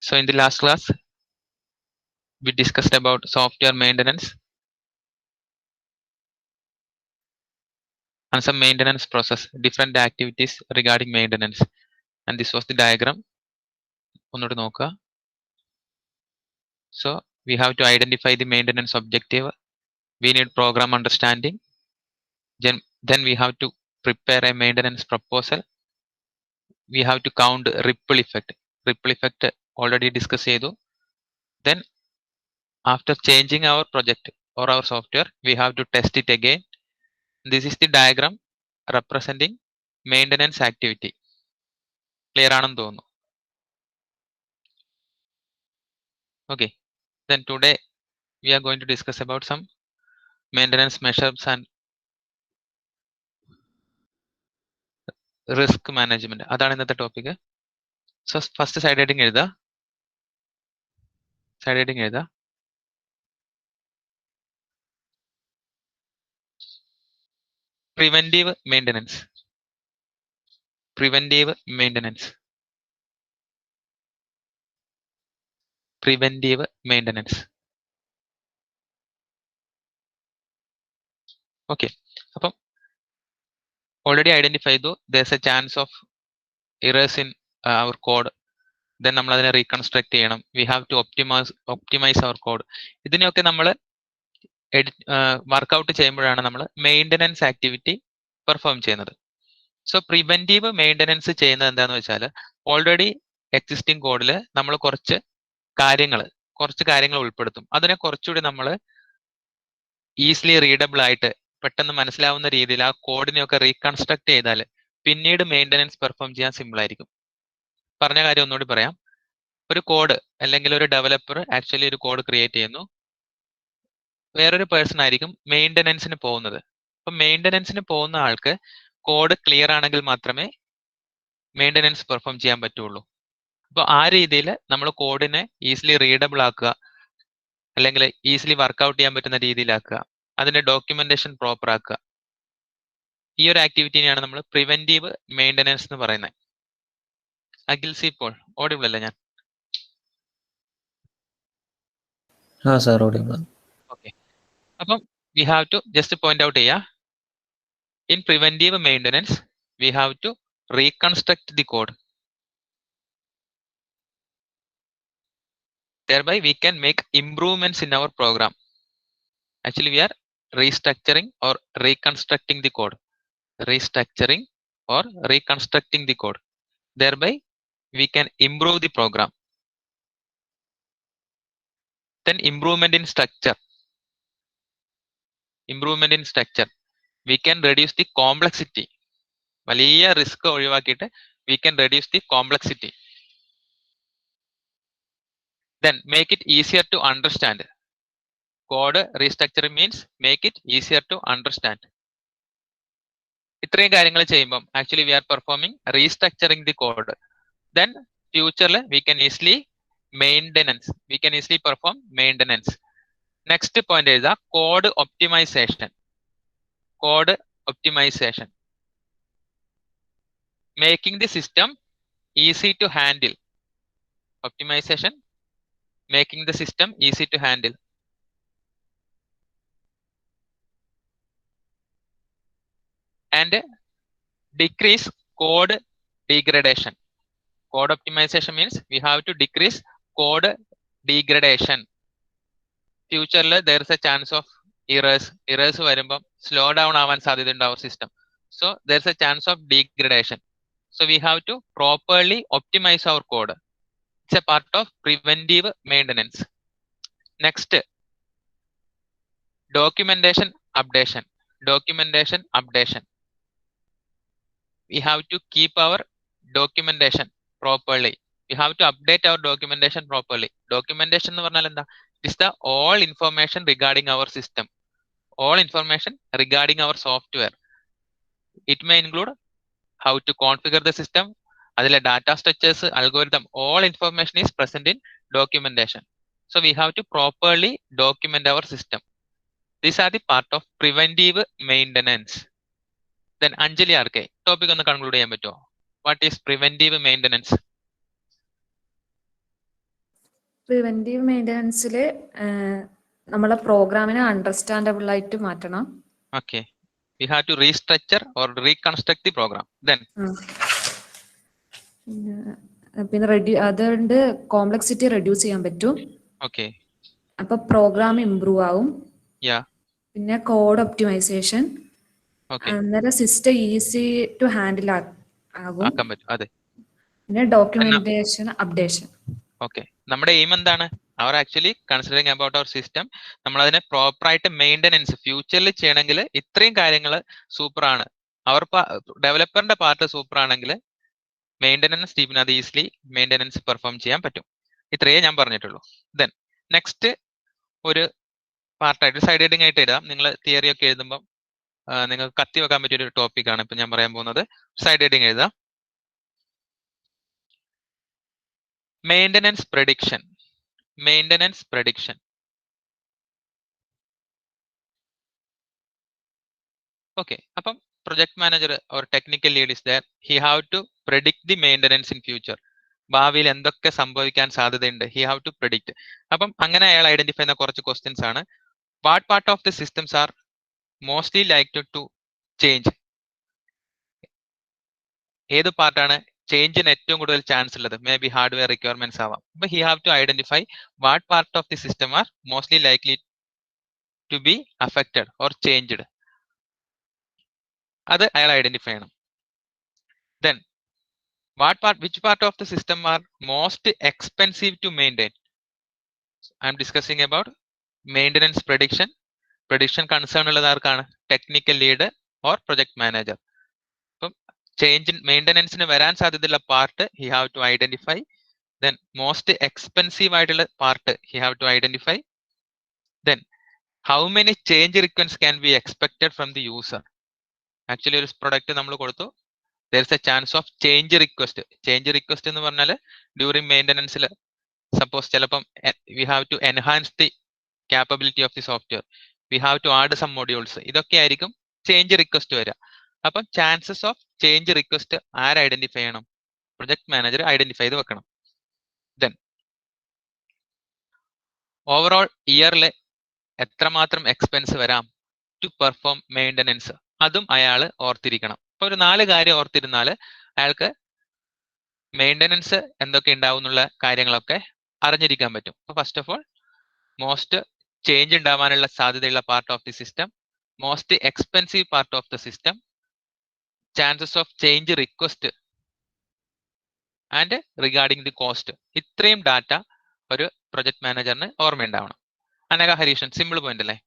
So in the last class, we discussed about software maintenance and some maintenance process, different activities regarding maintenance. And this was the diagram. ഒന്നുകൂടി നോക്കുക. So we have to identify the maintenance objective. We need program understanding. Then we have to prepare a maintenance proposal. We have to count ripple effect. Ripple effect already discussed ചെയ്തു. Then after changing our project or our software, we have to test it again. This is the diagram representing maintenance activity. Clear ആണെന്ന് തോന്നുന്നു. Okay. Then today we are going to discuss about some maintenance measures and risk management. അതാണ് ഇന്നത്തെ topic. So first side heading എഴുതുക. Side heading എഴുതുക. Preventive maintenance. Preventive maintenance. Preventive maintenance. Okay. അപ്പം already identify ചെയ്തു there's a chance of errors in our code. Then നമ്മൾ അതിനെ reconstruct ചെയ്യണം. We have to optimize our code. ഇതിനെയൊക്കെ നമ്മൾ work out ചെയ്യുമ്പോഴാണ് നമ്മൾ മെയിൻ്റനൻസ് ആക്ടിവിറ്റി പെർഫോം ചെയ്യുന്നത്. സോ പ്രിവെന്റീവ് മെയിൻ്റനൻസ് ചെയ്യുന്നത് എന്താണെന്ന് വെച്ചാൽ ഓൾറെഡി എക്സിസ്റ്റിംഗ് കോഡിൽ നമ്മൾ കുറച്ച് കാര്യങ്ങൾ ഉൾപ്പെടുത്തും. അതിനെ കുറച്ചുകൂടി നമ്മൾ ഈസിലി റീഡബിൾ ആയിട്ട് പെട്ടെന്ന് മനസ്സിലാവുന്ന രീതിയിൽ ആ കോഡിനെയൊക്കെ റീകൺസ്ട്രക്ട് ചെയ്താൽ പിന്നീട് മെയിൻ്റനൻസ് പെർഫോം ചെയ്യാൻ സിമ്പിൾ ആയിരിക്കും. പറഞ്ഞ കാര്യം ഒന്നുകൂടി പറയാം. ഒരു കോഡ് അല്ലെങ്കിൽ ഒരു ഡെവലപ്പർ ആക്ച്വലി ഒരു കോഡ് ക്രിയേറ്റ് ചെയ്യുന്നു. വേറൊരു പേഴ്സൺ ആയിരിക്കും മെയിൻ്റനൻസിന് പോകുന്നത്. അപ്പൊ മെയിൻ്റനൻസിന് പോകുന്ന ആൾക്ക് കോഡ് ക്ലിയർ ആണെങ്കിൽ മാത്രമേ മെയിൻ്റനൻസ് പെർഫോം ചെയ്യാൻ പറ്റുള്ളൂ. അപ്പോൾ ആ രീതിയിൽ നമ്മൾ കോഡിനെ ഈസിലി റീഡബിൾ ആക്കുക, അല്ലെങ്കിൽ ഈസിലി വർക്ക്ഔട്ട് ചെയ്യാൻ പറ്റുന്ന രീതിയിലാക്കുക, അതിന്റെ ഡോക്യുമെന്റേഷൻ പ്രോപ്പർ ആക്കുക. ഈ ഒരു ആക്ടിവിറ്റിനെയാണ് നമ്മൾ പ്രിവെന്റീവ് മെയിൻ്റനൻസ് എന്ന് പറയുന്നത്. അഖിൽ സി പോൾ ഓഡിബിൾ അല്ലേ ഞാൻ? ഓക്കെ. അപ്പം we have to just point out ചെയ്യുക. In preventive maintenance we have to reconstruct the code. Thereby we can make improvements in our program. Actually we are restructuring or reconstructing the code. Restructuring or reconstructing the code. Thereby we can improve the program. Then improvement in structure. Improvement in structure. We can reduce the complexity. വലിയ risk ഒഴിവാക്കിയിട്ട് we can reduce the complexity. Then make it easier to understand. Code restructuring means make it easier to understand. ഇത്രയും കാര്യങ്ങൾ ചെയ്യുമ്പോൾ actually we are performing restructuring the code. Then ഫ്യൂച്ചറിൽ we can easily perform maintenance. Next point എഴുതുക, code optimisation. Code optimisation making the system easy to handle. Optimisation making the system easy to handle. And decrease code degradation. Code optimization means we have to decrease code degradation. Future there is a chance of errors വരുമ്പോൾ slow down ആവാൻ സാധ്യതയുണ്ട് our system. So there is a chance of degradation. So we have to properly optimize our code. It's a part of preventive maintenance. Next, documentation updation. Documentation updation. We have to keep our documentation properly. We have to update our documentation properly. Documentation എന്ന് പറഞ്ഞാൽ എന്താ? It is the all information regarding our system, all information regarding our software. It may include how to configure the system, അതിലെ data structures, algorithm, all information is present in documentation. So we have to properly document our system. These are the part of preventive maintenance. Then Anjali RK, topic ഒന്ന് conclude ചെയ്യാൻ പറ്റുമോ? What is preventive maintenance? Preventive മെയിൻ്റനൻസിൽ നമ്മളെ പ്രോഗ്രാമിനെ understandable ആയിട്ട് മാറ്റണം. Okay, we have to restructure or reconstruct the program. Then പിന്നെ അതുകൊണ്ട് കോംപ്ലക്സിറ്റി റെഡ്യൂസ് ചെയ്യാൻ പറ്റും. okay, അപ്പൊ പ്രോഗ്രാം ഇംപ്രൂവ് ആവും. yeah, പിന്നെ കോഡ് ഒപ്റ്റിമൈസേഷൻ. okay, അന്നേരം സിസ്റ്റം ഈസി ടു ഹാൻഡിൽ ആകും. ആക്കാൻ പറ്റും. അതെ. പിന്നെ ഡോക്യുമെന്റേഷൻ അപ്ഡേഷൻ. ഓക്കെ, നമ്മുടെ എയിം എന്താണ്? Our actually considering about our system, നമ്മൾ അതിനെ പ്രോപ്പറായിട്ട് മെയിൻ്റനൻസ് ഫ്യൂച്ചറിൽ ചെയ്യണമെങ്കിൽ ഇത്രയും കാര്യങ്ങൾ സൂപ്പറാണ്. അവർ ഡെവലപ്പറിന്റെ പാർട്ട് സൂപ്പർ ആണെങ്കിൽ മെയിൻ്റനൻസ് ടീമിന് അത് ഈസിലി മെയിൻ്റനൻസ് പെർഫോം ചെയ്യാൻ പറ്റും. ഇത്രയേ ഞാൻ പറഞ്ഞിട്ടുള്ളൂ. ദെൻ നെക്സ്റ്റ് ഒരു പാർട്ടായിട്ട് സൈഡ് ഹെഡിങ് ആയിട്ട് എഴുതാം. നിങ്ങൾ തിയറി ഒക്കെ എഴുതുമ്പോൾ നിങ്ങൾക്ക് കത്തി വെക്കാൻ പറ്റിയൊരു ടോപ്പിക്കാണ് ഇപ്പം ഞാൻ പറയാൻ പോകുന്നത്. സൈഡ് ഹെഡിങ് എഴുതാം. Maintenance prediction. Maintenance prediction. Okay, അപ്പം project manager or technical lead is there, he have to predict the maintenance in future. ഭാവിയിൽ എന്തൊക്കെ സംഭവിക്കാൻ സാധ്യതയുണ്ട്, ഹി ഹാവ് ടു പ്രെഡിക്റ്റ്. അപ്പം അങ്ങനെ അയാൾ ഐഡന്റിഫൈ ചെയ്യുന്ന കുറച്ച് ക്വസ്റ്റ്യൻസ് ആണ്. What part of the systems are mostly likely to change? ഏത് പാർട്ടാണ് ചേഞ്ചിന് ഏറ്റവും കൂടുതൽ ചാൻസ് ഉള്ളത്? മേ ബി ഹാർഡ്വെയർ റിക്വയർമെന്റ്സ് ആവാം. അപ്പൊ he have to identify what part of the system are mostly likely to be affected or changed. അത് അയാൾ identify ചെയ്യണം. Then which part of the system are most expensive to maintain? I am discussing about maintenance prediction. Prediction concern ഉള്ളത് ആർക്കാണ്? Technical lead or project manager. അപ്പം change മെയിൻ്റനൻസിന് വരാൻ സാധ്യതയുള്ള part he have to identify. Then most expensive ആയിട്ടുള്ള part he have to identify. Then how many change requests can be expected from the user? Actually ഒരു product നമ്മൾ കൊടുത്തു, there is a chance of change request. Change request എന്ന് പറഞ്ഞാൽ during മെയിൻ്റനൻസിൽ suppose ചിലപ്പം we have to enhance the capability of the software, we have to add some modules, ഇതൊക്കെ ആയിരിക്കും change request വരിക. അപ്പം ചാൻസസ് ഓഫ് ചേഞ്ച് റിക്വസ്റ്റ് ആര് identify ചെയ്യണം? പ്രൊജക്ട് മാനേജർ ഐഡന്റിഫൈ ചെയ്ത് വെക്കണം. ദെൻ ഓവറോൾ ഇയറിൽ എത്രമാത്രം എക്സ്പെൻസ് വരാം ടു പെർഫോം മെയിൻ്റനൻസ്, അതും അയാൾ ഓർത്തിരിക്കണം. അപ്പൊ ഒരു 4 കാര്യം ഓർത്തിരുന്നാൽ അയാൾക്ക് മെയിൻ്റനൻസ് എന്തൊക്കെ ഉണ്ടാവും എന്നുള്ള കാര്യങ്ങളൊക്കെ അറിഞ്ഞിരിക്കാൻ പറ്റും. അപ്പൊ first of all most change ഉണ്ടാവാനുള്ള സാധ്യതയുള്ള part of the system, most expensive part of the system, chances of change request and regarding the cost. ഇത്രയും ഡാറ്റ ഒരു പ്രൊജക്ട് മാനേജറിന് ഓർമ്മയുണ്ടാവണം. അനഘ, ഹരീഷൻ, സിമ്പിൾ പോയിന്റ് അല്ലേ?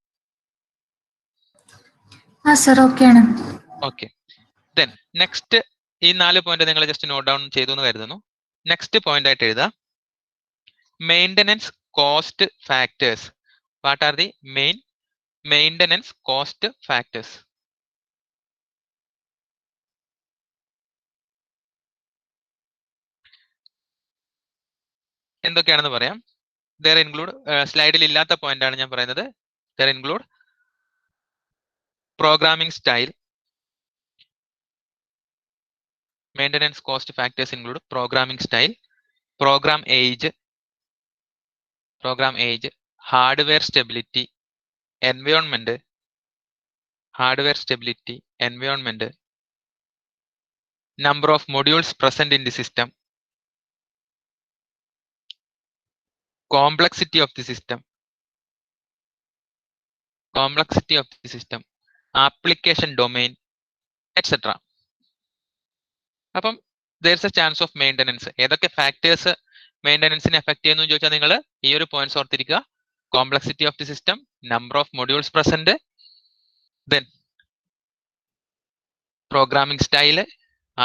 ഓക്കെ. ദെൻ നെക്സ്റ്റ് ഈ 4 പോയിന്റ് നിങ്ങൾ just note down ചെയ്തു എന്ന് കരുതുന്നു. നെക്സ്റ്റ് പോയിന്റ് ആയിട്ട് എഴുതാം maintenance cost factors. What are the main maintenance cost factors? എന്തൊക്കെയാണെന്ന് പറയാം. ദർ ഇൻക്ലൂഡ്, സ്ലൈഡിൽ ഇല്ലാത്ത പോയിന്റ് ആണ് ഞാൻ പറയുന്നത്. There include programming style. Maintenance cost factors include programming style, program age, hardware stability, environment, number of modules present in the system, complexity of the system, application domain, etc. അപ്പം there's a chance of maintenance. ഏതൊക്കെ factors മെയിൻ്റനൻസിനെ effect ചെയ്യുന്നു ചോദിച്ചാൽ നിങ്ങൾ ഈ ഒരു points ഓർത്തിരിക്കുക. Complexity of the system, number of modules present, then programming style,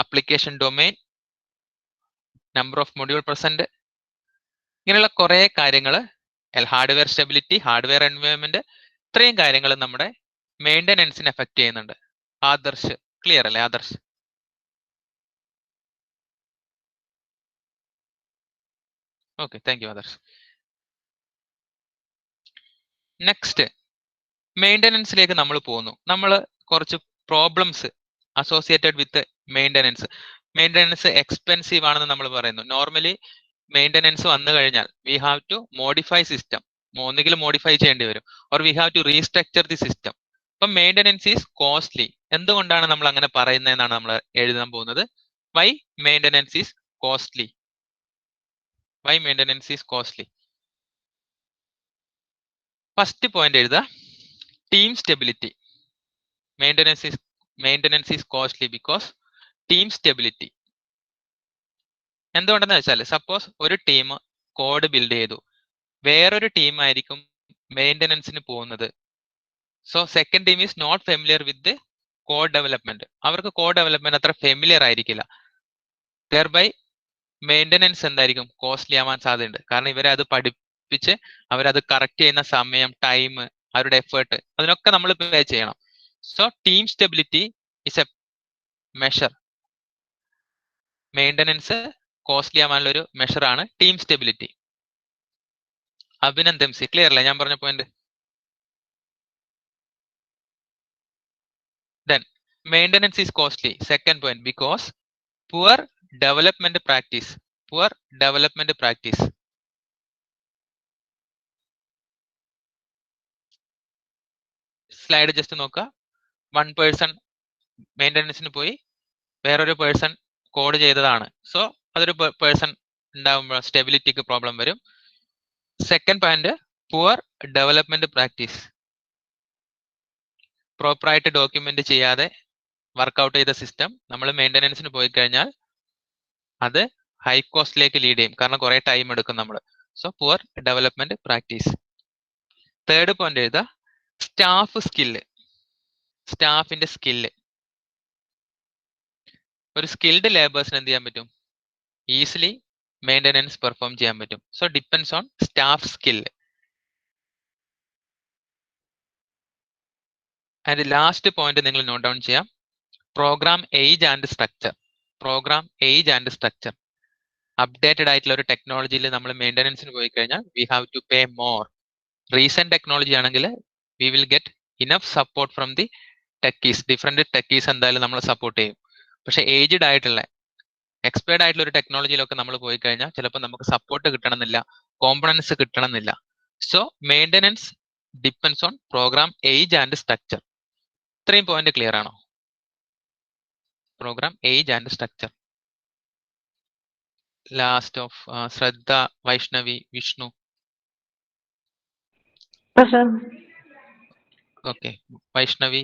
application domain, number of module present, ഇങ്ങനെയുള്ള കുറെ കാര്യങ്ങൾ, ഹാർഡ്വെയർ സ്റ്റെബിലിറ്റി, ഹാർഡ്വെയർ എൻവയോൺമെന്റ്, ഇത്രയും കാര്യങ്ങൾ നമ്മുടെ മെയിൻ്റനൻസിനെ എഫക്ട് ചെയ്യുന്നുണ്ട്. ആദർശ് ക്ലിയർ അല്ലേ? Adarsh okay, thank you Adarsh. Next മെയിൻ്റനൻസിലേക്ക് നമ്മൾ പോകുന്നു. നമ്മൾ കുറച്ച് problems associated with maintenance expensive ആണെന്ന് നമ്മൾ പറയുന്നു. നോർമലി മെയിൻ്റനൻസ് വന്നു കഴിഞ്ഞാൽ we have to modify system, ഒന്നുകിൽ മോഡിഫൈ ചെയ്യേണ്ടി വരും, or we have to restructure the system. അപ്പം മെയിൻ്റനൻസ് ഈസ് കോസ്റ്റ്ലി. എന്തുകൊണ്ടാണ് നമ്മൾ അങ്ങനെ പറയുന്നതെന്നാണ് നമ്മൾ എഴുതാൻ പോകുന്നത്. Why maintenance is costly. Why maintenance is costly. First point എഴുതുക, team stability. Maintenance is costly because team stability. എന്തുകൊണ്ടെന്ന് വെച്ചാൽ സപ്പോസ് ഒരു ടീം കോഡ് ബിൽഡ് ചെയ്തു, വേറൊരു ടീം ആയിരിക്കും മെയിൻ്റനൻസിന് പോകുന്നത്. So second team is not familiar with code development. അവർക്ക് കോഡ് ഡെവലപ്മെന്റ് അത്ര ഫെമിലിയർ ആയിരിക്കില്ല. ദെയർബൈ മെയിൻ്റനൻസ് എന്തായിരിക്കും, കോസ്റ്റ്ലി ആവാൻ സാധ്യതയുണ്ട്. കാരണം ഇവരെ അത് പഠിപ്പിച്ച് അവരത് കറക്റ്റ് ചെയ്യുന്ന സമയം, ടൈം, അവരുടെ എഫേർട്ട്, അതിനൊക്കെ നമ്മൾ പേ ചെയ്യണം. So team stability is A measure. Maintenance costly ആവാനുള്ള ഒരു മെഷറാണ് ടീം സ്റ്റെബിലിറ്റി. അഭിനന്ദം സി, ക്ലിയർ അല്ലേ ഞാൻ പറഞ്ഞ point? Then maintenance is costly. Second point, because poor development practice. Poor development practice. Slide just നോക്കുക. One person മെയിൻ്റനൻസിന് പോയി, വേറൊരു പേഴ്സൺ കോഡ് ചെയ്തതാണ്. So അതൊരു പേഴ്സൺ ഉണ്ടാകുമ്പോൾ സ്റ്റെബിലിറ്റിക്ക് പ്രോബ്ലം വരും. Second point, poor development practice. പ്രോപ്പറായിട്ട് ഡോക്യുമെന്റ് ചെയ്യാതെ വർക്ക്ഔട്ട് ചെയ്ത സിസ്റ്റം നമ്മൾ മെയിൻ്റനൻസിന് പോയി കഴിഞ്ഞാൽ അത് ഹൈ കോസ്റ്റിലേക്ക് ലീഡ് ചെയ്യും, കാരണം കുറെ ടൈം എടുക്കും നമ്മൾ. So poor development practice. Third point എഴുതുക, സ്റ്റാഫ് സ്കില്ല്. സ്റ്റാഫിന്റെ സ്കില്ല്. ഒരു സ്കിൽഡ് ലേബേഴ്സിന് എന്ത് ചെയ്യാൻ പറ്റും, ഈസിലി മെയിൻ്റനൻസ് പെർഫോം ചെയ്യാൻ പറ്റും. So depends on staff skill. And last point നിങ്ങൾ നോട്ട് ഡൗൺ ചെയ്യാം, program age and structure. Program age and structure. Updated ആയിട്ടുള്ള ഒരു ടെക്നോളജിയിൽ നമ്മൾ മെയിൻ്റനൻസിന് പോയി കഴിഞ്ഞാൽ we have to pay more. Recent technology ആണെങ്കിൽ we will get enough support from the techies. Different techies എന്തായാലും നമ്മൾ സപ്പോർട്ട് ചെയ്യും. പക്ഷെ ഏജ്ഡ് ആയിട്ടുള്ള എക്സ്പയർഡ് ആയിട്ടുള്ള ഒരു ടെക്നോളജിയിലൊക്കെ നമ്മൾ പോയി കഴിഞ്ഞാൽ ചിലപ്പോൾ നമുക്ക് സപ്പോർട്ട് കിട്ടണമെന്നില്ല, കോമ്പണൻസ് കിട്ടണമെന്നില്ല. So maintenance depends on program age and structure. ഇത്രയും പോയിന്റ് ക്ലിയർ ആണോ? Program age and structure. Last of Shraddha, Vaishnavi, Vishnu. Okay, Vaishnavi,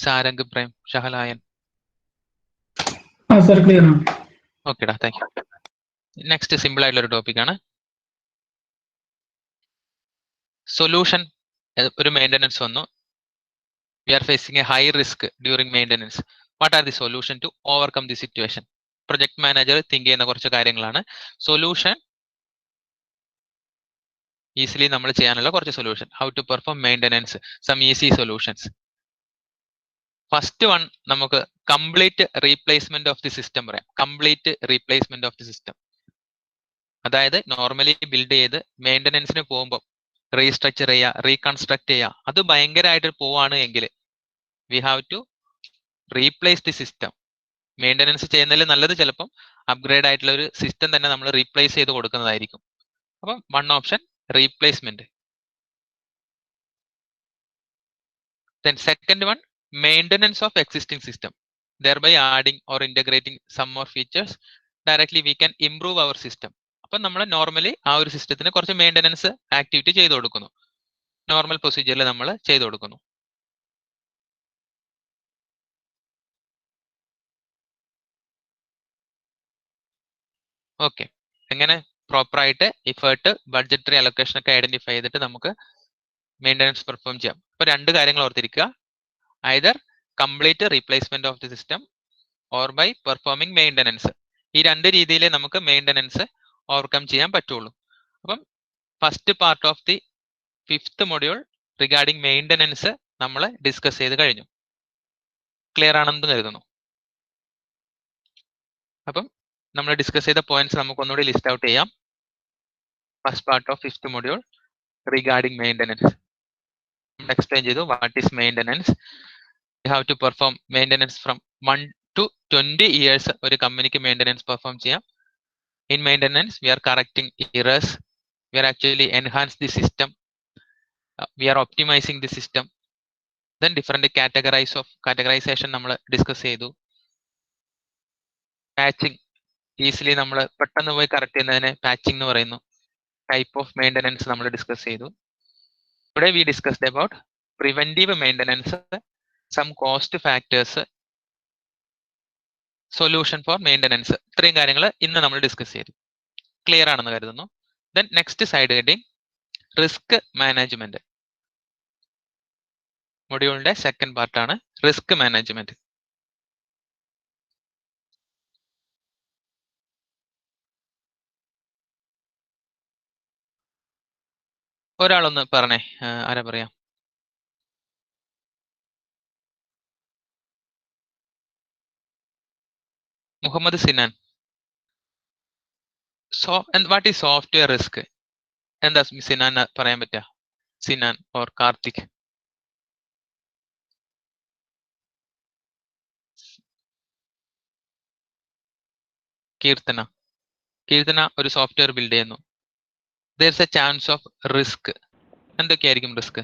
Sarang, Prem, Shahalayan. ഓക്കെടാ, താങ്ക് യു. നെക്സ്റ്റ് സിമ്പിൾ ആയിട്ടുള്ള ഒരു ടോപ്പിക് ആണ് സൊല്യൂഷൻ. ഒരു മെയിൻ്റനൻസ് വന്നു, we are facing a high risk during maintenance. What are the solution to overcome the situation? Project manager think ചെയ്യുന്ന കുറച്ച് കാര്യങ്ങളാണ്. Solution easily നമ്മൾ ചെയ്യാനുള്ള കുറച്ച് solution. How to perform maintenance, some easy solutions. First one, നമുക്ക് complete replacement of the system പറയാം. Complete replacement of the system. അതായത് normally build ചെയ്ത് മെയിൻ്റനൻസിന് പോകുമ്പോൾ റീസ്ട്രക്ചർ ചെയ്യുക, റീകൺസ്ട്രക്ട് ചെയ്യുക, അത് ഭയങ്കരമായിട്ട് പോവാണ് എങ്കിൽ we have to replace the system. Maintenance ചെയ്യുന്നതിൽ നല്ലത് ചിലപ്പം അപ്ഗ്രേഡ് ആയിട്ടുള്ള ഒരു സിസ്റ്റം തന്നെ നമ്മൾ റീപ്ലേസ് ചെയ്ത് കൊടുക്കുന്നതായിരിക്കും. അപ്പം one option replacement. Then second one, maintenance of existing system. Thereby adding or integrating some more features. Directly we can improve our system. അപ്പം നമ്മൾ നോർമലി ആ ഒരു സിസ്റ്റത്തിന് കുറച്ച് മെയിൻ്റനൻസ് ആക്ടിവിറ്റി ചെയ്തു കൊടുക്കുന്നു, നോർമൽ പ്രൊസീജിയറിൽ നമ്മൾ ചെയ്തു കൊടുക്കുന്നു. ഓക്കെ, എങ്ങനെ പ്രോപ്പറായിട്ട് ഇഫേർട്ട്, ബഡ്ജറ്ററി അലൊക്കേഷൻ ഒക്കെ ഐഡന്റിഫൈ ചെയ്തിട്ട് നമുക്ക് മെയിൻ്റനൻസ് പെർഫോം ചെയ്യാം. ഇപ്പൊ രണ്ട് കാര്യങ്ങൾ ഓർത്തിരിക്കുക, either complete replacement of the system or by performing maintenance. ഈ രണ്ട് രീതിയിലേ നമുക്ക് മെയിൻ്റനൻസ് ഓവർകം ചെയ്യാൻ പറ്റുള്ളൂ. അപ്പം first part of the 5th module regarding maintenance നമ്മൾ ഡിസ്കസ് ചെയ്ത് കഴിഞ്ഞു. ക്ലിയർ ആണെന്ന് കരുതുന്നു. അപ്പം നമ്മൾ ഡിസ്കസ് ചെയ്ത പോയിന്റ്സ് നമുക്ക് ഒന്നുകൂടി ലിസ്റ്റ് ഔട്ട് ചെയ്യാം. First part of 5th module regarding maintenance explain ചെയ്തു. What is maintenance? We have to perform maintenance from 1 to 20 years ഒരു കമ്പനിക്ക് മെയിൻ്റനൻസ് പെർഫോം ചെയ്യാം. In maintenance we are correcting errors, we are actually enhance the system, we are optimising the system. Then different categorisation നമ്മൾ discuss ചെയ്തു. Patching, easily നമ്മൾ പെട്ടെന്ന് പോയി correct ചെയ്യുന്നതിനെ patching എന്ന് പറയുന്നു. ടൈപ്പ് ഓഫ് മെയിൻ്റനൻസ് നമ്മൾ ഡിസ്കസ് ചെയ്തു. ഇവിടെ we discussed about preventive maintenance, some cost factors, solution for maintenance. ഇത്രയും കാര്യങ്ങൾ ഇന്ന് നമ്മൾ ഡിസ്കസ് ചെയ്തു. ക്ലിയർ ആണെന്ന് കരുതുന്നു. Then next side heading risk management. മൊഡ്യൂളിന്റെ സെക്കൻഡ് പാർട്ടാണ് റിസ്ക് മാനേജ്മെന്റ്. ഒരാളൊന്ന് പറഞ്ഞേ, ആരാ പറയാ? Muhammad Sinan. What is software risk? എന്താ സിനാൻ പറയാൻ പറ്റുക? സിനാൻ ഓർ കാർത്തിക്? കീർത്തന ഒരു സോഫ്റ്റ്വെയർ ബിൽഡ് ചെയ്യുന്നു. There's a chance of risk. എന്തൊക്കെയായിരിക്കും റിസ്ക്?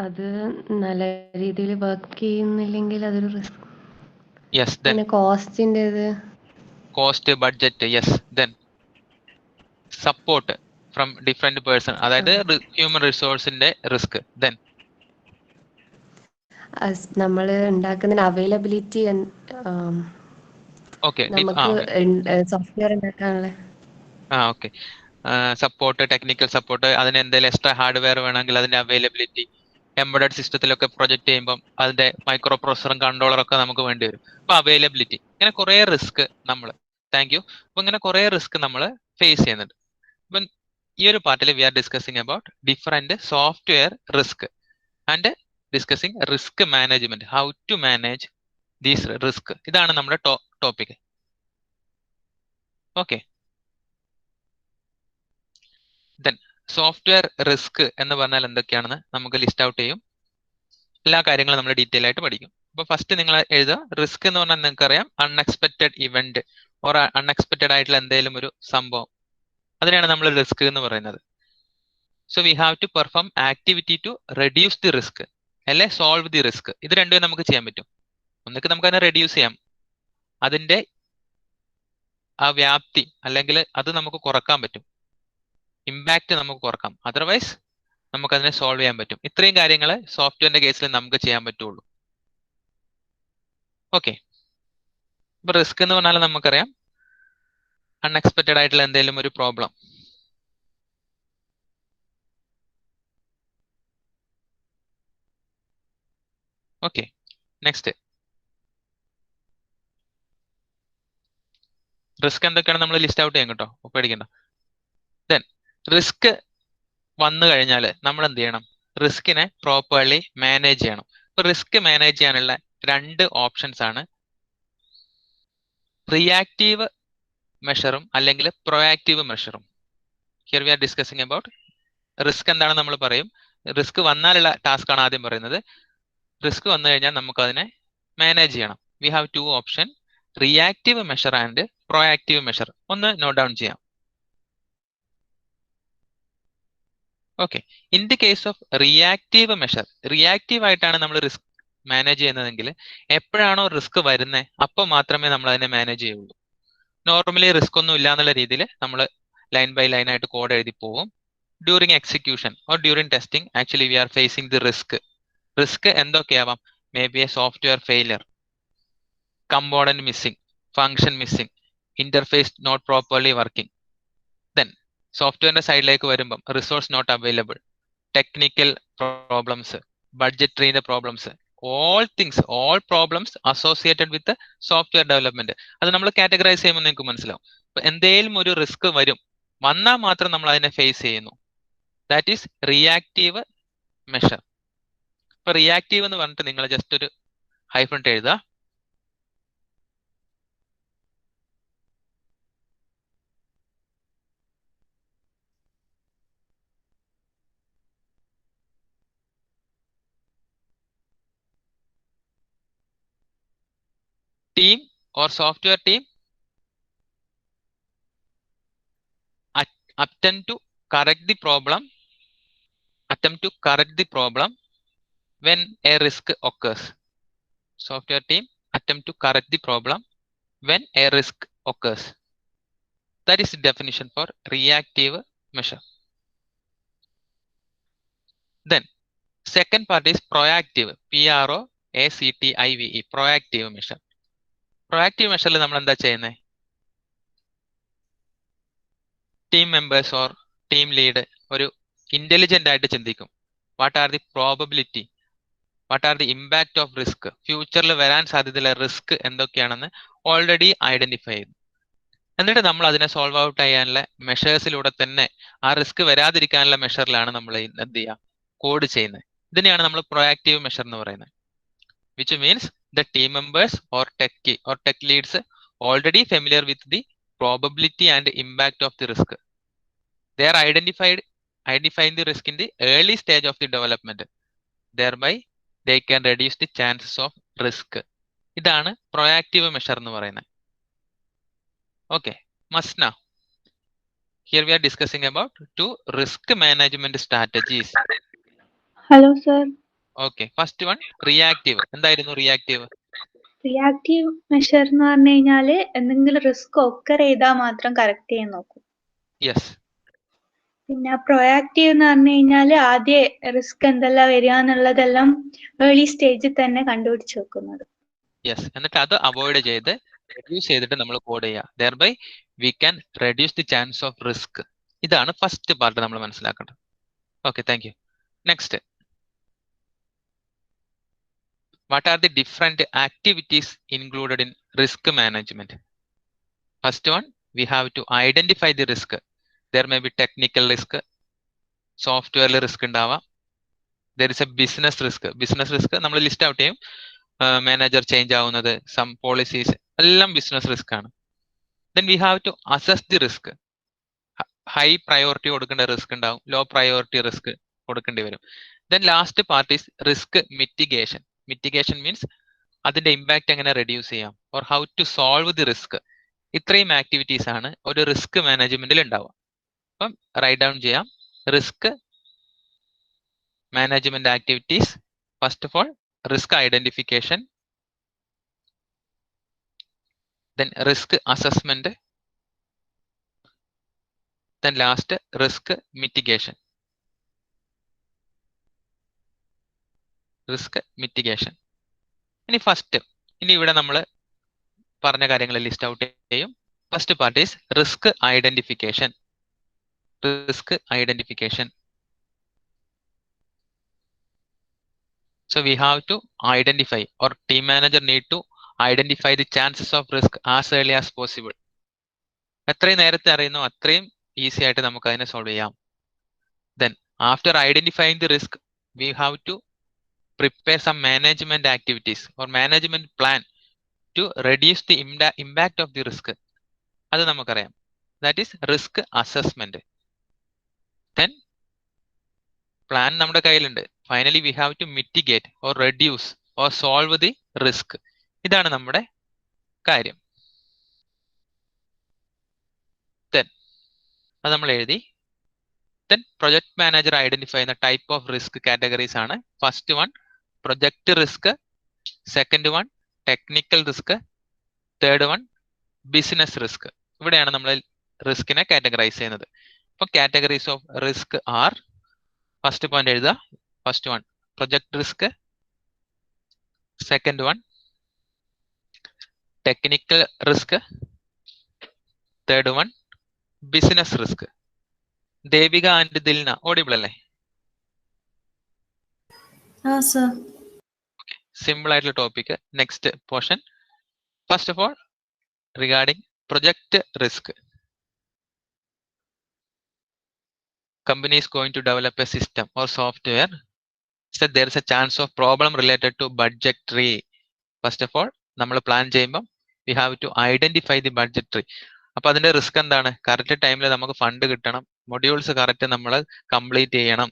അത് നല്ല രീതിയിൽ വർക്ക് ചെയ്യുന്നില്ലെങ്കിൽ അതൊരു റിസ്ക്. യെസ്. ദെൻ കോസ്റ്റിൻ്റെത്, cost, budget. Yes. Then support from different person, അതായത് ഹ്യൂമൻ റിസോഴ്സിന്റെ റിസ്ക്. ദെൻ നമ്മൾ ഉണ്ടാക്കുന്നതിന് അവൈലബിലിറ്റി, ഓക്കെ നമുക്ക് സോഫ്റ്റ്വെയർ ഉണ്ടാക്കാനുള്ള ഓക്കെ സപ്പോർട്ട്, ടെക്നിക്കൽ സപ്പോർട്ട്, അതിന് എന്തെങ്കിലും എക്സ്ട്രാ ഹാർഡ്വെയർ വേണമെങ്കിൽ അതിന്റെ അവൈലബിലിറ്റി. എംബഡഡ് സിസ്റ്റത്തിലൊക്കെ പ്രൊജക്ട് ചെയ്യുമ്പോൾ അതിന്റെ മൈക്രോ പ്രോസസറും കൺട്രോളറൊക്കെ നമുക്ക് വേണ്ടി വരും. അപ്പൊ അവൈലബിലിറ്റി, ഇങ്ങനെ കുറെ റിസ്ക് നമ്മൾ അപ്പൊ ഇങ്ങനെ കുറെ റിസ്ക് നമ്മൾ ഫേസ് ചെയ്യുന്നുണ്ട്. അപ്പം ഈ ഒരു പാർട്ടിൽ we are discussing about different software risk and discussing risk management, how to manage these risk. ഇതാണ് നമ്മുടെ topic. Okay. Then software risk എന്ന് പറഞ്ഞാൽ എന്തൊക്കെയാണെന്ന് നമുക്ക് ലിസ്റ്റ് ഔട്ട് ചെയ്യും. എല്ലാ കാര്യങ്ങളും നമ്മൾ ഡീറ്റെയിൽ ആയിട്ട് പഠിക്കും. അപ്പൊ ഫസ്റ്റ് നിങ്ങൾ എഴുതുക, റിസ്ക് എന്ന് പറഞ്ഞാൽ നിങ്ങൾക്ക് അറിയാം അൺഎക്സ്പെക്റ്റഡ് ഇവന്റ് ഓർ അൺഎക്സ്പെക്റ്റഡ് ആയിട്ടുള്ള എന്തെങ്കിലും ഒരു സംഭവം, അതിനെയാണ് നമ്മൾ റിസ്ക് എന്ന് പറയുന്നത്. So we have to perform activity to reduce the risk, അല്ലെ സോൾവ് ദി റിസ്ക്. ഇത് രണ്ടും നമുക്ക് ചെയ്യാൻ പറ്റും. ഒന്നിക്ക് നമുക്ക് അതിനെ റെഡ്യൂസ് ചെയ്യാം, അതിന്റെ ആ വ്യാപ്തി അല്ലെങ്കിൽ അത് നമുക്ക് കുറക്കാൻ പറ്റും, ഇമ്പാക്റ്റ് നമുക്ക് കുറക്കാം. അതർവൈസ് നമുക്ക് അതിനെ സോൾവ് ചെയ്യാൻ പറ്റും. ഇത്രയും കാര്യങ്ങൾ സോഫ്റ്റ്വെയറിന്റെ കേസിൽ നമുക്ക് ചെയ്യാൻ പറ്റുള്ളൂ. ഓക്കെ. ഇപ്പൊ റിസ്ക് എന്ന് പറഞ്ഞാൽ നമുക്കറിയാം അൺഎക്സ്പെക്റ്റഡ് ആയിട്ടുള്ള എന്തെങ്കിലും ഒരു പ്രോബ്ലം. ഓക്കെ. നെക്സ്റ്റ് റിസ്ക് എന്തൊക്കെയാണ് നമ്മൾ ലിസ്റ്റ് ഔട്ട് ചെയ്യാം കേട്ടോ, പേടിക്കണ്ട. ദെൻ റിസ്ക് വന്നു കഴിഞ്ഞാൽ നമ്മൾ എന്ത് ചെയ്യണം? റിസ്കിനെ പ്രോപ്പർലി മാനേജ് ചെയ്യണം. ഇപ്പൊ റിസ്ക് മാനേജ് ചെയ്യാനുള്ള രണ്ട് ഓപ്ഷൻസ് ആണ്, റിയാക്റ്റീവ് മെഷറും അല്ലെങ്കിൽ പ്രൊയാക്റ്റീവ് മെഷറും. Here we are discussing about risk എന്താണെന്ന് നമ്മൾ പറയും. റിസ്ക് വന്നാലുള്ള ടാസ്ക് ആണ് ആദ്യം പറയുന്നത്. റിസ്ക് വന്നു കഴിഞ്ഞാൽ നമുക്ക് അതിനെ മാനേജ് ചെയ്യണം. We have to option, reactive measure and proactive measure. ഒന്ന് നോട്ട് ഡൗൺ ചെയ്യാം. Okay. In the case of reactive measure, reactive ആയിട്ടാണ് നമ്മൾ റിസ്ക് മാനേജ് ചെയ്യുന്നതെങ്കിൽ എപ്പോഴാണോ റിസ്ക് വരുന്നത് അപ്പോൾ മാത്രമേ നമ്മൾ അതിനെ മാനേജ് ചെയ്യുള്ളൂ. നോർമലി റിസ്ക് ഒന്നും ഇല്ല എന്നുള്ള രീതിയിൽ നമ്മൾ ലൈൻ ബൈ ലൈൻ ആയിട്ട് കോഡ് എഴുതി പോകും. During execution or during testing actually we are facing the risk. Risk എന്തൊക്കെയാവാം? May be a software failure, component missing, function missing, interface not properly working. Then സോഫ്റ്റ്വെയറിന്റെ സൈഡിലേക്ക് വരുമ്പം resource not available, technical problems, ബഡ്ജറ്ററിന്റെ problems, all problems associated with software development. അത് നമ്മൾ categorise ചെയ്യുമ്പോൾ നിങ്ങൾക്ക് മനസ്സിലാവും. അപ്പൊ എന്തെങ്കിലും ഒരു റിസ്ക് വന്നാൽ മാത്രം നമ്മൾ അതിനെ ഫേസ് ചെയ്യുന്നു. That is reactive measure. ഇപ്പൊ റിയാക്റ്റീവ് എന്ന് പറഞ്ഞിട്ട് നിങ്ങൾ ജസ്റ്റ് ഒരു ഹൈഫൺ എഴുതുക. team or software team attempt to correct the problem when a risk occurs. Software team attempt to correct the problem when a risk occurs. That is the definition for reactive measure. Then second part is proactive, PROACTIVE, proactive measure. Proactive measure നമ്മൾ എന്താ ചെയ്യുന്നത്? Team members or team lead ഒരു intelligent ആയിട്ട് ചിന്തിക്കും. What are the probability, what are the impact of risk, ഫ്യൂച്ചറിൽ വരാൻ സാധ്യതയുള്ള risk എന്തൊക്കെയാണെന്ന് ഓൾറെഡി ഐഡന്റിഫൈ ചെയ്തു. എന്നിട്ട് നമ്മൾ അതിനെ സോൾവ് ഔട്ട് ചെയ്യാനുള്ള മെഷേഴ്സിലൂടെ തന്നെ ആ റിസ്ക് വരാതിരിക്കാനുള്ള മെഷറിലാണ് നമ്മൾ എന്ത് ചെയ്യുക, കോഡ് ചെയ്യുന്നത്. ഇതിനെയാണ് നമ്മൾ പ്രൊയാക്റ്റീവ് മെഷർ എന്ന് പറയുന്നത്. Which means the team members or tech leads already familiar with the probability and impact of the risk. They are identifying the risk in the early stage of the development. Thereby, they can reduce the chances of risk. ഇതാണ് proactive measure എന്ന് പറയുന്നത്. Okay, Masna. Here we are discussing about 2 risk management strategies. Hello, sir. Okay, first one reactive. എന്തായിരുന്നു reactive? Reactive measure എന്ന് പറഞ്ഞു കഴിഞ്ഞാല് എന്തെങ്കിലും risk occur ചെയ്താൽ മാത്രം കറക്റ്റ് ചെയ്യാൻ നോക്കും. യെസ്. പിന്നെ പ്രൊയാക്റ്റീവ് എന്ന് പറഞ്ഞു കഴിഞ്ഞാല് ആദ്യം റിസ്ക് എന്തെല്ലാം വരിക എന്നുള്ളതെല്ലാം ഏർലി സ്റ്റേജിൽ തന്നെ കണ്ടുപിടിച്ച് വെക്കുന്നത്. യെസ്, എന്നിട്ട് അത് അവോയ്ഡ് ചെയ്ത് റെഡ്യൂസ് ചെയ്തിട്ട് നമ്മൾ കോഡ് ചെയ്യുക. Thereby we can reduce the chance of risk. ഇതാണ് ഫസ്റ്റ് പാർട്ട് നമ്മൾ മനസ്സിലാക്കേണ്ടത്. Okay, thank you. Next, what are the different activities included in risk management? First one, we have to identify the risk. There may be technical risk, software risk ഉണ്ടാവാം. There is a business risk. Business risk നമ്മൾ list out ചെയ്യും. Manager change ആവുന്നത്, some policies, എല്ലാം business risk ആണ്. Then we have to assess the risk. High priority കൊടുക്കേണ്ട risk ഉണ്ടാവും, low priority risk കൊടുക്കേണ്ടി വരും. Then last part is risk mitigation. Mitigation means അതിന്റെ ഇമ്പാക്ട് എങ്ങനെ റെഡ്യൂസ് ചെയ്യാം, or how to solve the risk. ഇത്രയും activities ആണ് ഒരു റിസ്ക് മാനേജ്മെന്റിൽ ഉണ്ടാവുക. അപ്പം റൈറ്റ് ഡൗൺ ചെയ്യാം. Risk management activities. First of all risk identification, then risk assessment, then last risk mitigation. Risk mitigation. ഇനി ഇവിടെ നമ്മൾ പറഞ്ഞ കാര്യങ്ങൾ ലിസ്റ്റ് ഔട്ട് ചെയ്യും. First part is risk identification. Risk identification. So we have to identify, or team manager need to identify the chances of risk as early as possible. എത്രയും നേരത്തെ അറിയുന്നു അത്രയും ഈസി ആയിട്ട് നമുക്ക് അതിനെ സോൾവ് ചെയ്യാം. Then after identifying the risk, we have to prepare some management activities or management plan to reduce the impact of the risk. അത് നമുക്കറിയാം. That is risk assessment. Then plan നമ്മുടെ കയ്യിലുണ്ട്. Finally we have to mitigate or reduce or solve the risk. ഇതാണ് നമ്മുടെ കാര്യം. Then അത് നമ്മൾ എഴുതി. Then project manager identify the type of risk categories ആണ്. First one project risk, second one technical risk, third one business risk. ഇവിടെയാണ് നമ്മൾ റിസ്കിനെ categorise ചെയ്യുന്നത്. അപ്പോൾ categories of risk are, first point എഴുതുക. First one project risk, second one technical risk, third one business risk. Devika and Dilna audible അല്ലേ? Simple ആയിട്ടുള്ള topic. Next portion. First of all regarding project risk. Company is going to develop a system or software, so there is a chance of problem related to budgetary. First of all, നമ്മൾ plan ചെയ്യുമ്പോൾ we have to identify the budgetary. അപ്പൊ അതിന്റെ risk എന്താണ്? Correct ടൈമിൽ നമുക്ക് fund കിട്ടണം, modules correct നമ്മൾ complete ചെയ്യണം,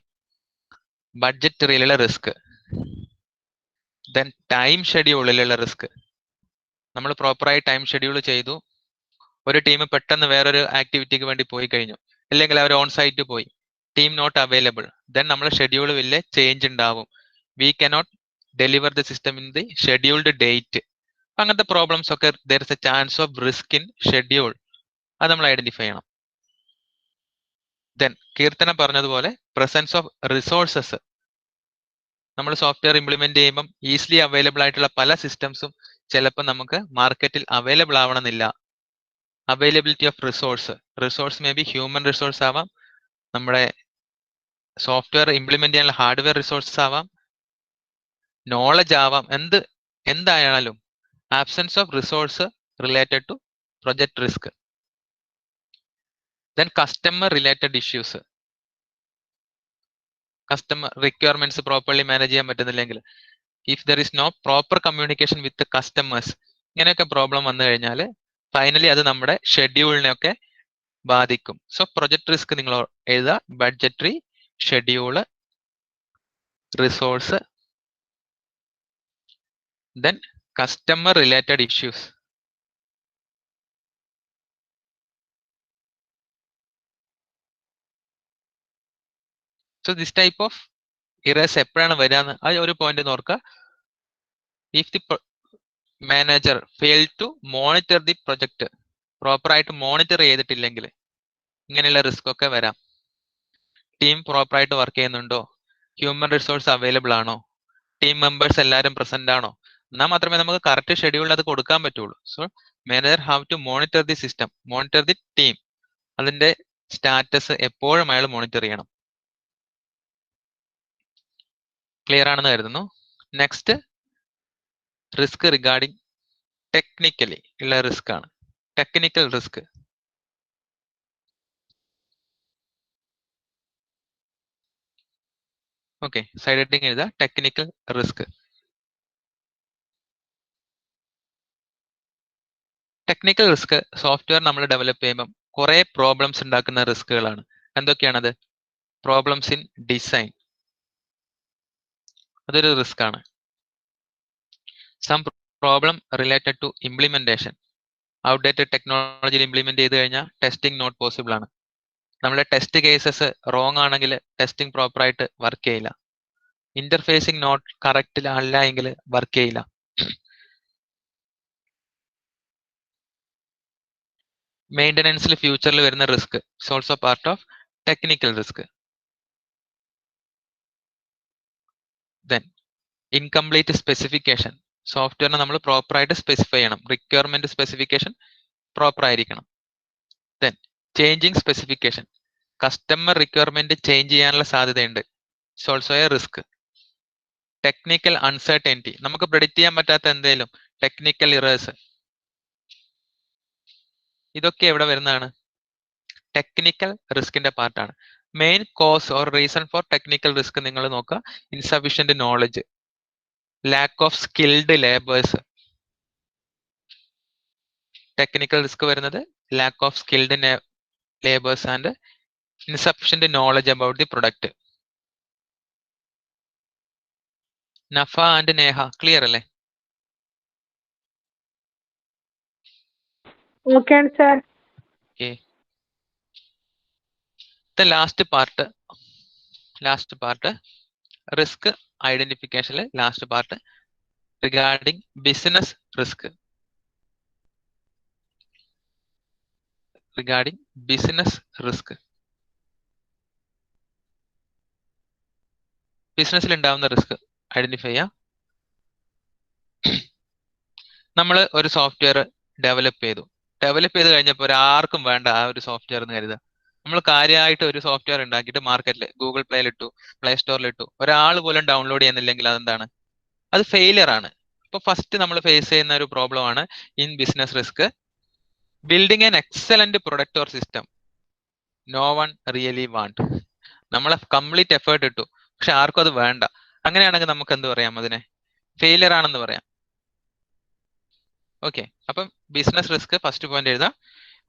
ബഡ്ജറ്ററിയിലുള്ള റിസ്ക്, ദെൻ ടൈം ഷെഡ്യൂളിലുള്ള റിസ്ക്, നമ്മൾ പ്രോപ്പറായി ടൈം ഷെഡ്യൂൾ ചെയ്തു, ഒരു ടീം പെട്ടെന്ന് വേറൊരു ആക്ടിവിറ്റിക്ക് വേണ്ടി പോയി കഴിഞ്ഞു, അല്ലെങ്കിൽ അവർ ഓൺ സൈറ്റ് പോയി, ടീം നോട്ട് അവൈലബിൾ, ദെൻ നമ്മൾ ഷെഡ്യൂൾ വലിയ ചേഞ്ച് ഉണ്ടാവും, we cannot deliver the system in the scheduled date. അങ്ങനത്തെ പ്രോബ്ലംസ് ഒക്കെ there is A chance of risk in schedule, അത് നമ്മൾ ഐഡന്റിഫൈ ചെയ്യണം. ദെൻ കീർത്തന പറഞ്ഞതുപോലെ പ്രസൻസ് ഓഫ് റിസോഴ്സസ്, നമ്മൾ സോഫ്റ്റ്വെയർ ഇംപ്ലിമെന്റ് ചെയ്യുമ്പം ഈസിലി അവൈലബിൾ ആയിട്ടുള്ള പല സിസ്റ്റംസും ചിലപ്പോൾ നമുക്ക് മാർക്കറ്റിൽ അവൈലബിൾ ആവണമെന്നില്ല. Availability of resource may be human resource ആവാം, നമ്മുടെ സോഫ്റ്റ്വെയർ ഇംപ്ലിമെന്റ് ചെയ്യാനുള്ള ഹാർഡ്വെയർ റിസോഴ്സസ് ആവാം, നോളജ് ആവാം, എന്തായാലും absence of resource related to project risk. Then customer related issues, customer requirements properly manage ചെയ്യാൻ പറ്റുന്നില്ലെങ്കിൽ, if there is no proper communication with customers, ഇങ്ങനെയൊക്കെ problem വന്നു കഴിഞ്ഞാൽ ഫൈനലി അത് നമ്മുടെ ഷെഡ്യൂളിനെയൊക്കെ ബാധിക്കും. സോ പ്രൊജക്ട് റിസ്ക് നിങ്ങൾ എഴുതുക, budgetary, schedule, resource, then customer related issues. So this type of errors എപ്പോഴാണ് വരാന്ന് ആ ഒരു പോയിന്റ് നോക്കുക. If the manager fail to monitor the project, പ്രോപ്പറായിട്ട് മോണിറ്റർ ചെയ്തിട്ടില്ലെങ്കിൽ ഇങ്ങനെയുള്ള റിസ്ക് ഒക്കെ വരാം. ടീം പ്രോപ്പറായിട്ട് വർക്ക് ചെയ്യുന്നുണ്ടോ, ഹ്യൂമൻ റിസോഴ്സ് അവൈലബിൾ ആണോ, ടീം മെമ്പേഴ്സ് എല്ലാവരും പ്രസന്റ് ആണോ, എന്നാൽ മാത്രമേ നമുക്ക് കറക്റ്റ് ഷെഡ്യൂളിൽ അത് കൊടുക്കാൻ പറ്റുള്ളൂ. So manager have to monitor the system, monitor the team, അതിന്റെ സ്റ്റാറ്റസ് എപ്പോഴും അയാൾ മോണിറ്റർ ചെയ്യണം. ക്ലിയർ ആണെന്ന് കരുതുന്നു. നെക്സ്റ്റ് റിസ്ക് റിഗാർഡിംഗ് ടെക്നിക്കലി ഉള്ള റിസ്ക് ആണ്, technical risk. Okay, side heading എഴുതുക, technical risk. Technical risk software നമ്മൾ ഡെവലപ്പ് ചെയ്യുമ്പം കുറെ പ്രോബ്ലംസ് ഉണ്ടാക്കുന്ന റിസ്കുകളാണ്. എന്തൊക്കെയാണത്? പ്രോബ്ലംസ് ഇൻ ഡിസൈൻ, അതൊരു റിസ്ക് ആണ്. Some problem related to implementation, outdated ടെക്നോളജിയിൽ ഇംപ്ലിമെന്റ് ചെയ്ത് കഴിഞ്ഞാൽ ടെസ്റ്റിംഗ് നോട്ട് പോസിബിൾ ആണ്. നമ്മുടെ ടെസ്റ്റ് കേസസ് റോങ് ആണെങ്കിൽ ടെസ്റ്റിംഗ് പ്രോപ്പറായിട്ട് വർക്ക് ചെയ്യില്ല. ഇന്റർഫേസിംഗ് നോട്ട് കറക്റ്റ് അല്ല എങ്കിൽ വർക്ക് ചെയ്യില്ല. മെയിൻ്റനൻസിൽ ഫ്യൂച്ചറിൽ വരുന്ന risk it's also part of technical risk. Then incomplete specification, സോഫ്റ്റ്വെയറിനെ നമ്മൾ പ്രോപ്പറായിട്ട് സ്പെസിഫൈ ചെയ്യണം, റിക്വയർമെന്റ് സ്പെസിഫിക്കേഷൻ പ്രോപ്പർ ആയിരിക്കണം. Then changing specification, customer requirement change ചെയ്യാനുള്ള സാധ്യതയുണ്ട്, it's also a risk. Technical uncertainty, നമുക്ക് പ്രെഡിക്റ്റ് ചെയ്യാൻ പറ്റാത്ത എന്തെങ്കിലും ടെക്നിക്കൽ ഇറേഴ്സ്, ഇതൊക്കെ എവിടെ വരുന്നതാണ്? ടെക്നിക്കൽ റിസ്കിന്റെ പാർട്ടാണ്. Main cause or reason for technical risk നിങ്ങൾ നോക്കുക, insufficient knowledge, lack of skilled labours. Technical risk വരുന്നത് lack of skilled labours and insufficient knowledge about the product. Nafa and Neha clear അല്ലേ? Okay, sir. Okay. The last part, risk identification, last part regarding business risk. Regarding business risk. ബിസിനസ്സിൽ ഉണ്ടാവുന്ന risk identify ചെയ്യാം. നമ്മൾ ഒരു software develop ചെയ്ത് കഴിഞ്ഞപ്പോൾ ആർക്കും വേണ്ട ആ ഒരു സോഫ്റ്റ്വെയർ എന്ന് കരുതുക. നമ്മൾ കാര്യമായിട്ട് ഒരു സോഫ്റ്റ്വെയർ ഉണ്ടാക്കിയിട്ട് മാർക്കറ്റിൽ ഗൂഗിൾ പ്ലേയിലിട്ടു, പ്ലേ സ്റ്റോറിലിട്ടു, ഒരാൾ പോലും ഡൗൺലോഡ് ചെയ്യുന്നില്ലെങ്കിൽ അതെന്താണ്? അത് ഫെയിലിയർ ആണ്. അപ്പൊ ഫസ്റ്റ് നമ്മൾ ഫേസ് ചെയ്യുന്ന ഒരു പ്രോബ്ലം ആണ് in business risk, building an excellent product or system no one really want. നമ്മൾ കംപ്ലീറ്റ് എഫേർട്ട് ഇട്ടു, പക്ഷെ ആർക്കും അത് വേണ്ട. അങ്ങനെയാണെങ്കിൽ നമുക്ക് എന്ത് പറയാം? അതിനെ ഫെയിലിയർ ആണെന്ന് പറയാം. ഓക്കെ, അപ്പം ബിസിനസ് റിസ്ക് ഫസ്റ്റ് പോയിന്റ് എഴുതാം,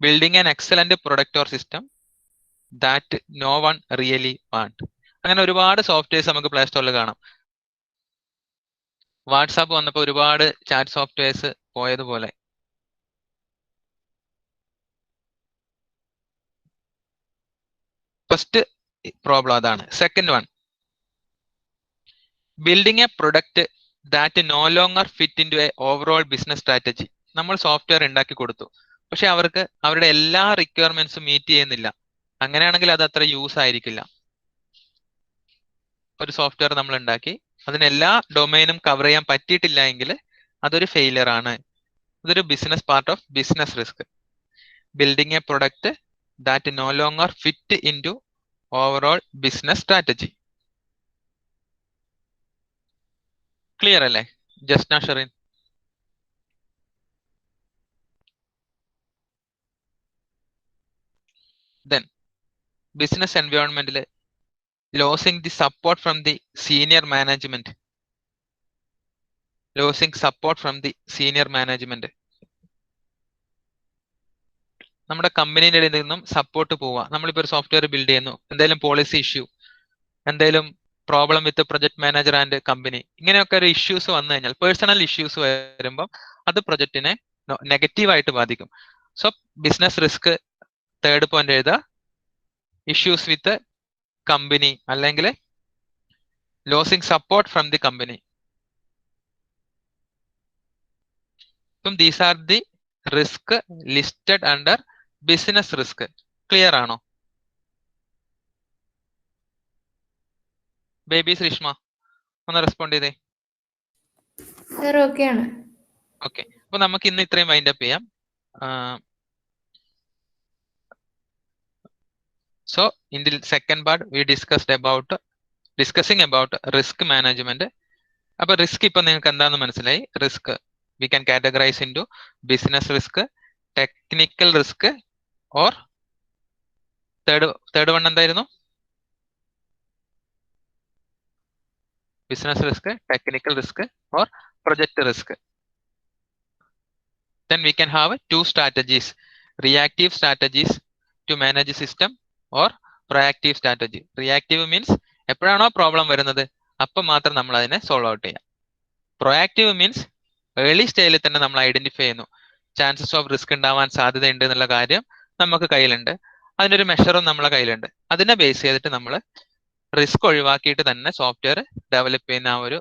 building an excellent product or system that no one really want. അങ്ങനെ ഒരുപാട് സോഫ്റ്റ്വെയർസ് നമുക്ക് പ്ലേ സ്റ്റോറിൽ കാണാം. വാട്സാപ്പ് വന്നപ്പോൾ ഒരുപാട് ചാറ്റ് സോഫ്റ്റ്വെയർസ് പോയതുപോലെ. ഫസ്റ്റ് പ്രോബ്ലം അതാണ്. Second one, building a product that no longer fit in to a overall business strategy. നമ്മൾ സോഫ്റ്റ്വെയർ ഉണ്ടാക്കി കൊടുത്തു, പക്ഷെ അവർക്ക് അവരുടെ എല്ലാ റിക്വയർമെന്റ്സും മീറ്റ് ചെയ്യുന്നില്ല. അങ്ങനെയാണെങ്കിൽ അത് അത്ര യൂസ് ആയിരിക്കില്ല. ഒരു സോഫ്റ്റ്വെയർ നമ്മൾ ഉണ്ടാക്കി അതിന് എല്ലാ ഡൊമൈനും കവർ ചെയ്യാൻ പറ്റിയിട്ടില്ല എങ്കിൽ അതൊരു ഫെയിലിയർ ആണ്. ഇതൊരു business part of business risk. Building a product that no longer fit in to overall business strategy. Clear അല്ലേ ജസ്ന, ഷെറിൻ? ദെൻ ബിസിനസ് എൻവയോൺമെന്റിൽ losing the support from the senior management. Losing support from the senior management. നമ്മുടെ കമ്പനിയുടെ ഇടയിൽ നിന്നും support പോവുക. നമ്മളിപ്പോൾ ഒരു software build ചെയ്യുന്നു, എന്തെങ്കിലും പോളിസി ഇഷ്യൂ, എന്തെങ്കിലും problem with project manager and company, ഇങ്ങനെയൊക്കെ ഒരു ഇഷ്യൂസ് വന്നു കഴിഞ്ഞാൽ, പേഴ്സണൽ ഇഷ്യൂസ് വരുമ്പം അത് പ്രൊജക്റ്റിനെ നെഗറ്റീവായിട്ട് ബാധിക്കും. So business risk third point എഴുതുക, ഇഷ്യൂസ് വിത്ത് കമ്പനി അല്ലെങ്കിൽ losing support from the company. അപ്പം these are the risk listed under business risk. Clear ആണോ? ബേബി ശ്രീഷ്മ ഒന്ന് റെസ്പോണ്ട് ചെയ്തേ. സർ ഓക്കെ ആണ്. ഓക്കെ, അപ്പൊ നമുക്ക് ഇന്ന് ഇത്രയും വൈൻഡ് അപ്പ് ചെയ്യാം. So in the second part we discussing about risk management. അപ്പൊ റിസ്ക് ഇപ്പൊ നിങ്ങൾക്ക് എന്താണെന്ന് മനസ്സിലായി. Risk we can categorise into business risk, technical risk, or third one എന്തായിരുന്നു? Business risk, technical risk, or project risk. Then we can have two strategies, reactive strategies to manage the system or proactive strategy. Reactive means എപ്പോഴാണോ problem വരുന്നത് അപ്പം മാത്രം നമ്മൾ അതിനെ solve out ചെയ്യാം. Proactive means early സ്റ്റേജിൽ തന്നെ നമ്മൾ ഐഡന്റിഫൈ ചെയ്യുന്നു, ചാൻസസ് ഓഫ് റിസ്ക് ഉണ്ടാവാൻ സാധ്യതയുണ്ട് എന്നുള്ള കാര്യം നമുക്ക് കയ്യിലുണ്ട്, അതിനൊരു മെഷറും നമ്മളെ കയ്യിലുണ്ട്. അതിനെ ബേസ് ചെയ്തിട്ട് നമ്മൾ റിസ്ക് ഒഴിവാക്കിയിട്ട് തന്നെ സോഫ്റ്റ്വെയർ ഡെവലപ്പ് ചെയ്യുന്ന ആ ഒരു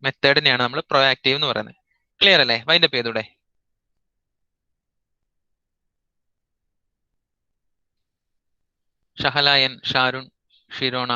മെത്തേഡിനെയാണ് നമ്മൾ പ്രൊയാക്റ്റീവ് എന്ന് പറയുന്നത്. ക്ലിയർ അല്ലേ? വൈൻഡ് അപ്പ് ചെയ്തൂടെ? ഷഹലായൻ, ഷാരുൺ, ഷിരോണ,